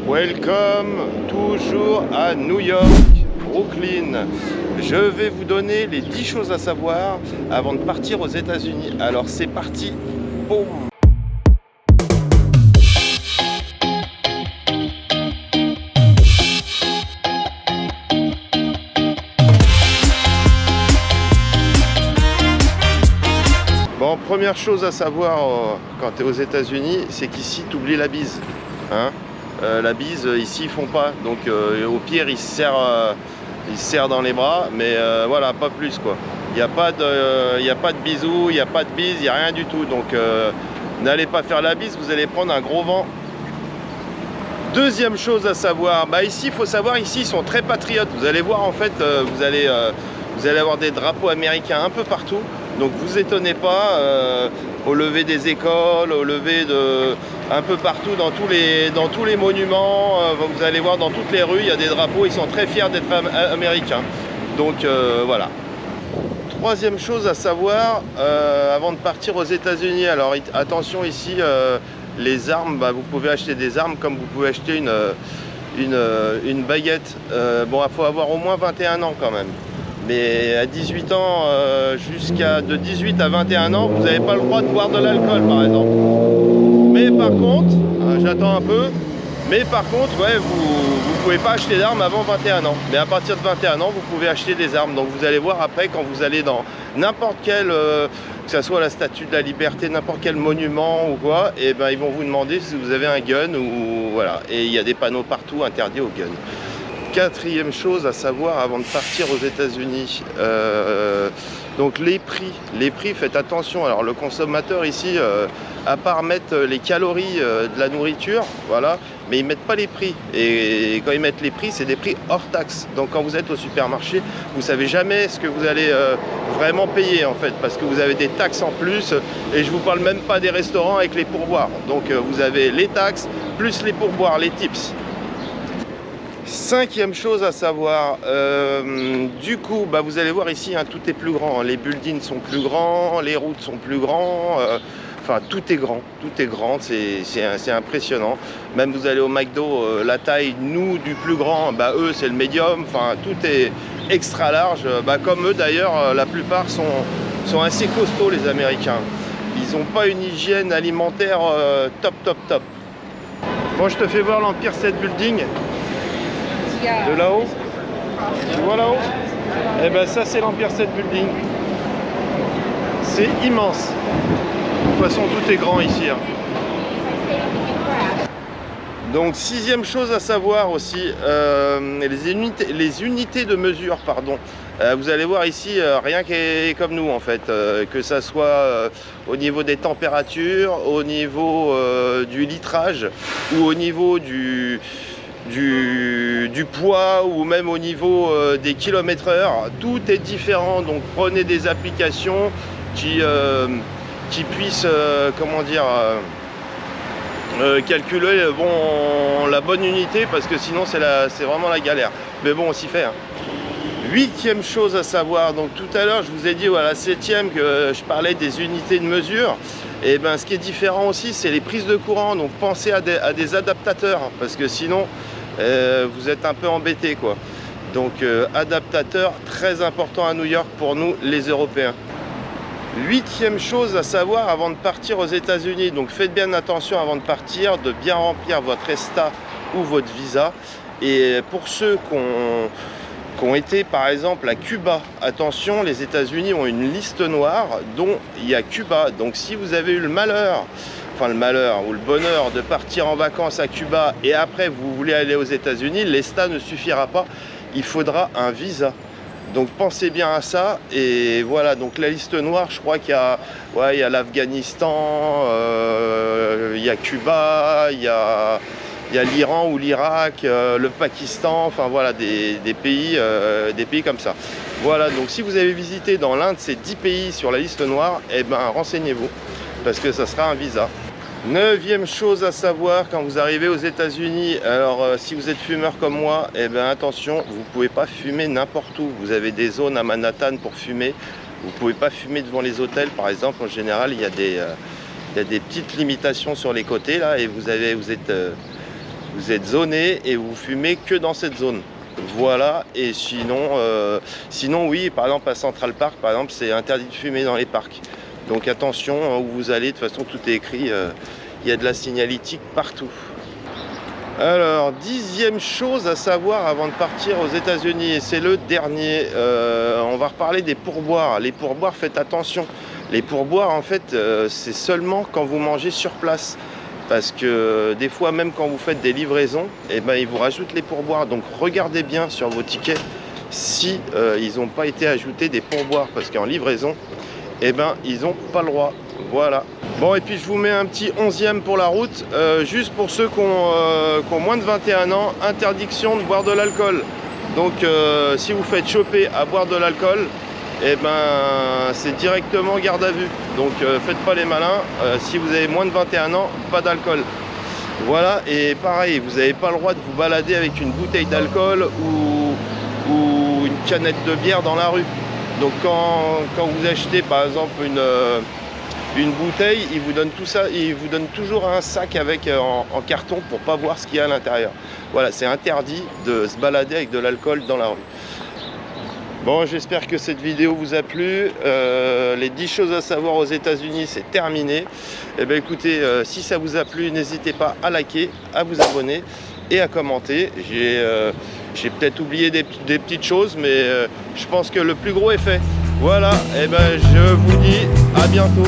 Welcome, toujours à New York, Brooklyn. Je vais vous donner les 10 choses à savoir avant de partir aux États-Unis. Alors c'est parti, boum! Bon, première chose à savoir quand tu es aux États-Unis, c'est qu'ici tu oublies la bise. Hein, la bise, ici ils font pas. Donc au pire, ils se serrent dans les bras, mais voilà, pas plus quoi. Il n'y a pas de bisous, il n'y a pas de bise, il n'y a rien du tout. Donc n'allez pas faire la bise, vous allez prendre un gros vent. Deuxième chose à savoir, bah ici il faut savoir, ici ils sont très patriotes. Vous allez voir en fait, vous allez avoir des drapeaux américains un peu partout. Donc vous étonnez pas, au lever des écoles, au lever de un peu partout dans tous les monuments, vous allez voir dans toutes les rues, il y a des drapeaux, ils sont très fiers d'être américains. Donc voilà. Troisième chose à savoir avant de partir aux États-Unis, alors attention ici, les armes, bah, vous pouvez acheter des armes comme vous pouvez acheter une baguette. Bon, il faut avoir au moins 21 ans quand même. Mais à 18 ans, de 18 à 21 ans, vous n'avez pas le droit de boire de l'alcool par exemple. Mais par contre, j'attends un peu, mais par contre, ouais, vous pouvez pas acheter d'armes avant 21 ans. Mais à partir de 21 ans, vous pouvez acheter des armes. Donc vous allez voir après, quand vous allez dans n'importe quel, que ce soit la Statue de la Liberté, n'importe quel monument ou quoi, et ben ils vont vous demander si vous avez un gun ou voilà. Et il y a des panneaux partout interdits aux guns. Quatrième chose à savoir avant de partir aux États-Unis, donc les prix, faites attention. Alors le consommateur ici, à part mettre les calories de la nourriture, voilà, mais ils mettent pas les prix. Et quand ils mettent les prix, c'est des prix hors taxe. Donc quand vous êtes au supermarché, vous savez jamais ce que vous allez vraiment payer en fait, parce que vous avez des taxes en plus. Et je vous parle même pas des restaurants avec les pourboires. Donc vous avez les taxes plus les pourboires, les tips. Cinquième chose à savoir, du coup, bah, vous allez voir ici, hein, tout est plus grand. Les buildings sont plus grands, les routes sont plus grands. Enfin, tout est grand, c'est impressionnant. Même vous allez au McDo, la taille, nous, du plus grand, bah, eux, c'est le médium. Enfin, tout est extra large. Bah, comme eux, d'ailleurs, la plupart sont assez costauds, les Américains. Ils n'ont pas une hygiène alimentaire top. Bon, je te fais voir l'Empire State Building. De là-haut, tu vois là-haut? Eh ben ça c'est l'Empire State Building. C'est immense. De toute façon tout est grand ici. Hein. Donc sixième chose à savoir aussi, les unités de mesure, pardon. Vous allez voir ici, rien qu'est comme nous en fait, que ça soit au niveau des températures, au niveau du litrage ou au niveau du poids ou même au niveau des kilomètres/heure, tout est différent. Donc prenez des applications qui puissent comment dire calculer la bonne unité, parce que sinon c'est vraiment la galère. Mais bon, on s'y fait. Hein. Huitième chose à savoir, donc tout à l'heure je vous ai dit voilà, septième que je parlais des unités de mesure. Et ben ce qui est différent aussi, c'est les prises de courant. Donc pensez à des adaptateurs, hein, parce que sinon vous êtes un peu embêté quoi. Donc adaptateur, très important à New York pour nous les Européens. Huitième chose à savoir avant de partir aux États-Unis, donc faites bien attention avant de partir de bien remplir votre ESTA ou votre visa. Et pour ceux qui ont été par exemple à Cuba, attention, les États-Unis ont une liste noire dont il y a Cuba. Donc si vous avez eu le malheur ou le bonheur de partir en vacances à Cuba et après vous voulez aller aux États-Unis, l'ESTA ne suffira pas, il faudra un visa. Donc pensez bien à ça. Et voilà, donc la liste noire, je crois qu'il y a l'Afghanistan, il y a Cuba, il y a l'Iran ou l'Irak, le Pakistan, enfin voilà, des pays comme ça. Voilà, donc si vous avez visité dans l'un de ces 10 pays sur la liste noire, eh ben renseignez-vous, parce que ça sera un visa. Neuvième chose à savoir quand vous arrivez aux États-Unis, alors si vous êtes fumeur comme moi, eh ben attention, vous ne pouvez pas fumer n'importe où. Vous avez des zones à Manhattan pour fumer. Vous ne pouvez pas fumer devant les hôtels, par exemple. En général, il y a des petites limitations sur les côtés là, et vous êtes Vous êtes zoné et vous fumez que dans cette zone. Voilà, et sinon oui, par exemple à Central Park, par exemple, c'est interdit de fumer dans les parcs. Donc attention où vous allez, de toute façon tout est écrit, il y a de la signalétique partout. Alors, 10e chose à savoir avant de partir aux États-Unis, et c'est le dernier, on va reparler des pourboires. Les pourboires, faites attention. Les pourboires, en fait, c'est seulement quand vous mangez sur place. Parce que des fois, même quand vous faites des livraisons, eh ben, ils vous rajoutent les pourboires. Donc regardez bien sur vos tickets si ils n'ont pas été ajoutés des pourboires. Parce qu'en livraison, eh ben, ils n'ont pas le droit. Voilà. Bon, et puis je vous mets un petit 11e pour la route. Juste pour ceux qui ont moins de 21 ans, interdiction de boire de l'alcool. Donc si vous faites choper à boire de l'alcool, eh ben, c'est directement garde à vue. Donc faites pas les malins. Si vous avez moins de 21 ans, pas d'alcool. Voilà, et pareil, vous n'avez pas le droit de vous balader avec une bouteille d'alcool ou une canette de bière dans la rue. Donc quand vous achetez par exemple une bouteille, ils vous donnent tout ça, ils vous donnent toujours un sac avec en carton pour pas voir ce qu'il y a à l'intérieur. Voilà, c'est interdit de se balader avec de l'alcool dans la rue. Bon, j'espère que cette vidéo vous a plu. Les 10 choses à savoir aux États-Unis, c'est terminé. Et bien écoutez, si ça vous a plu, n'hésitez pas à liker, à vous abonner et à commenter. J'ai peut-être oublié des petites choses, mais je pense que le plus gros est fait. Voilà, et ben je vous dis à bientôt.